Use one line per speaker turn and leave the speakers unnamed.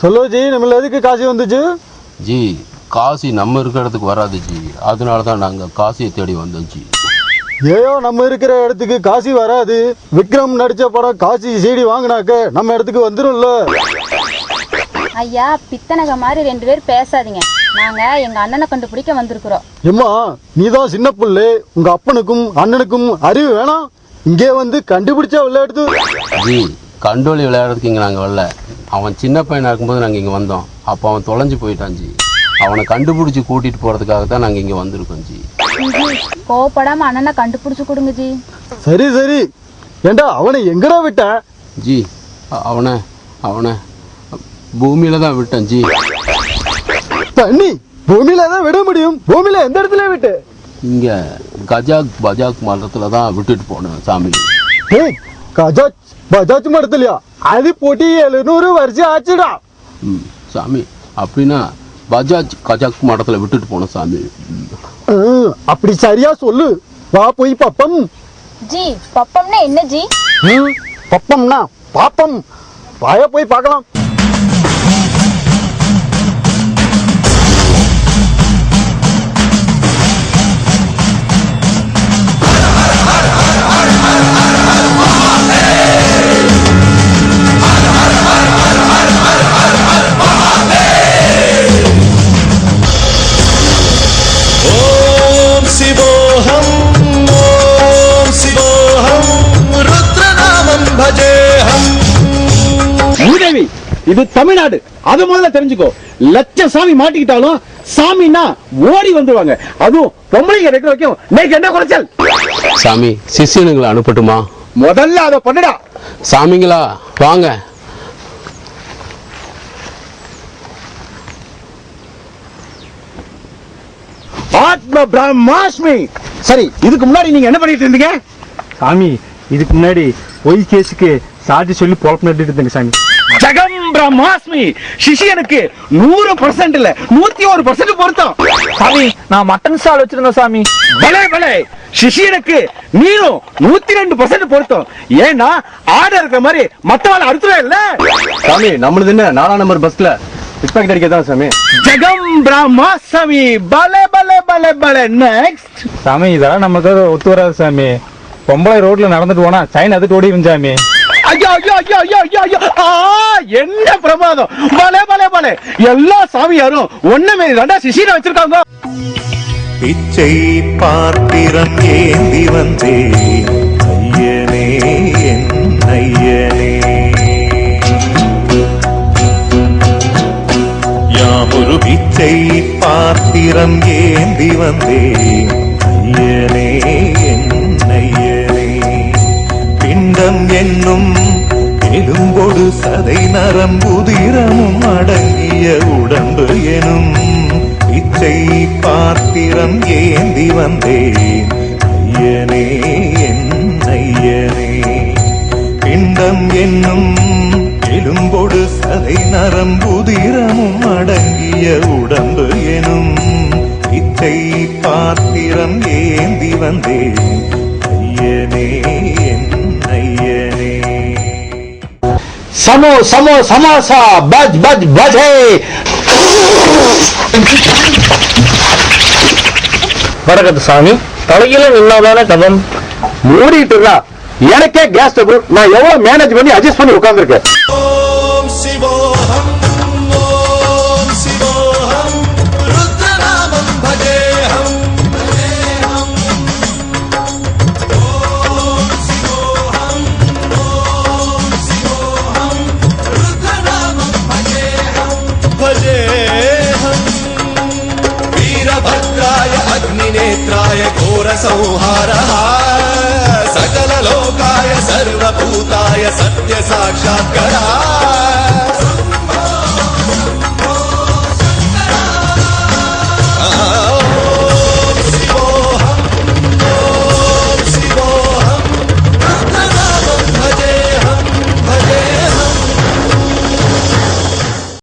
சொல்லு ஜி, நம்மள எதுக்கு காசி வந்துச்சு?
ஜி, காசி நம்ம இருக்கிற இடத்துக்கு வராது ஜி, அதனால தான் நாங்கள் காசியை தேடி வந்தோம் ஜி.
ஏயோ நம்ம இருக்கிற இடத்துக்கு காசி வராது. விக்ரம் நடிச்ச படம் காசி சீடி வாங்கினாக்க நம்ம இடத்துக்கு வந்துடும்ல.
ஐயா, பித்தனக மாதிரி 2 பேர் பேசாதீங்க. நாங்க எங்க அண்ணனை கண்டுபிடிக்க வந்திருக்கிறோம்.
எம்மா, நீதான் சின்ன பிள்ளை, உங்க அப்பனுக்கும் அண்ணனுக்கும் அறிவு வேணாம். இங்கே வந்து கண்டுபிடிச்சா விளையாடுது.
ஜி, கண்டோலி விளையாடுறதுக்கு இங்கே நாங்கள் வரல. அவன் சின்ன பையனாக இருக்கும்போது நாங்கள் இங்கே வந்தோம். அப்போ அவன் தொலைஞ்சு போயிட்டான் ஜி. அவனை கண்டுபிடிச்சி கூட்டிகிட்டு போகிறதுக்காக தான் நாங்கள் இங்கே வந்திருக்கோம் ஜி.
கோவப்படாம அண்ணனை கண்டுபிடிச்சு கொடுங்க ஜி.
சரி சரி. ஏண்டா அவனை எங்கடா விட்ட?
ஜி, அவனை அவனை பூமியில தான் விட்டேன் ஜி.
தண்ணி பூமியில தான் விட முடியும். பூமியில எந்த இடத்துல விட்டு?
இங்கே கஜாக் பஜாக் மரத்துல தான் விட்டுட்டு போனேன் சாமி.
ஏய், கஜாக் பஜாஜ் மரத்துலயா? அது போட்டி 700 வருஷம் ஆச்சுடா.
சாமி, அப்படின்னா பஜாஜ் கஜாக் மரத்துல விட்டுட்டு போனேன் சாமி.
அப்படி சரியா சொல்லு. வா போய் பப்பம்.
ஜி, பப்பம்னா என்ன ஜி?
பப்பம்னா பாப்பம். வாயா போய் பார்க்கலாம்.
இது தமிழ்நாடு, அது முதல்ல தெரிஞ்சுக்கோ. லட்சம் சாமி மாட்டிக்கிட்டாலும் சாமின்னா ஓடி வந்துருவாங்க. அதுவும் பொம்பளைங்க இருக்கிற வரைக்கும் நீங்க என்ன குறைச்சல்?
சாமி, சிஷியனுங்களை அனுப்பட்டுமா?
முதல்ல அதை பண்ணுடா.
சாமிங்களா வாங்க.
ஆத்ம பிரம்மாஸ்மி. சரி, இதுக்கு முன்னாடி நீங்க என்ன பண்ணிட்டு இருந்தீங்க?
சாமி, இதுக்கு முன்னாடி பொய் கேஸுக்கு சாட்சி சொல்லி பொழப்பு நட்டுட்டு இருந்தேங்க சாமி.
ஜகம் பிரம்மாஸ்மி. சிஷியனுக்கு 100% இல்ல 101% பொருத்தம்.
சாமி, நான் மட்டன் சால் வச்சிருந்தேன் சாமி.
பலே பலே. சிஷியனுக்கு நீரும் 102% பொருத்தம். ஏன்னா ஆர்டர் இருக்கிற மாதிரி மத்தவாள் அறுத்துவே இல்ல
சாமி. நம்மளது என்ன 4ஆம் நம்பர் பஸ்ல பிக் பாக்கெட் அடிக்கதான் சாமி.
ஜகம் பிரம்மாஸ்மி. பலே பலே பலே பலே. நெக்ஸ்ட்
சாமி, இதெல்லாம் நமக்கு ஒத்து வராது சாமி. பொம்பளை ரோட்ல நடந்துட்டு போனா சைன் அது ஓடி இருந்தாமி.
ஐயோ ஐயோ ஐயோ ஐயோ ஐயோ. என்ன பிரமாதம். பலே பலே பலே. எல்லா சாமியாரும் ஒண்ணுமே தாண்டா சிஷியனை வச்சிருக்காங்க.
பிச்சை பாத்திரம் ஏந்தி வந்தே ஐயனே என் ஐயனே. யாமொரு பிச்சை பாத்திரம் ஏந்தி வந்தே ஐயனே என் ஐயனே. பிண்டம் என்னும் எலும்பொடு சதை நரம்புதிரமும் அடங்கிய உடம்பு எனும் பிச்சை பாத்திரம் ஏந்தி வந்தேன் ஐயனே என் ஐயனே. பிண்டம் என்னும் எலும்பொடு சதை நரம்புதிரமும் அடங்கிய உடம்பு எனும் பிச்சை பாத்திரம் ஏந்தி வந்தேன் ஐயனே என் ஐயனே.
சமோ சமோ சமாசா பஜ் பஜ் பஜே.
வடக்கத்து சாமி, தலையில நின்னாதானே கதம் மூடிட்டு இருக்கா. எனக்கே கேஸ் டபுள். நான் எவ்வளவு மேனேஜ் பண்ணி அட்ஜஸ்ட் பண்ணி உட்கார்ந்துருக்கேன்.
ஓம் சிவோஹம் ஓம் சிவோஹம் ருத்ரநாமம் பஜேஹம் பஜேஹம். ஓம் சிவோஹம் ஓம் சிவோஹம் ருத்ரநாமம் பஜேஹம் பஜேஹம். வீரभद्राय अग्निनेत्राय घोरसंहारः सकललोकाय सर्वभूताय सत्य साक्षात्करा.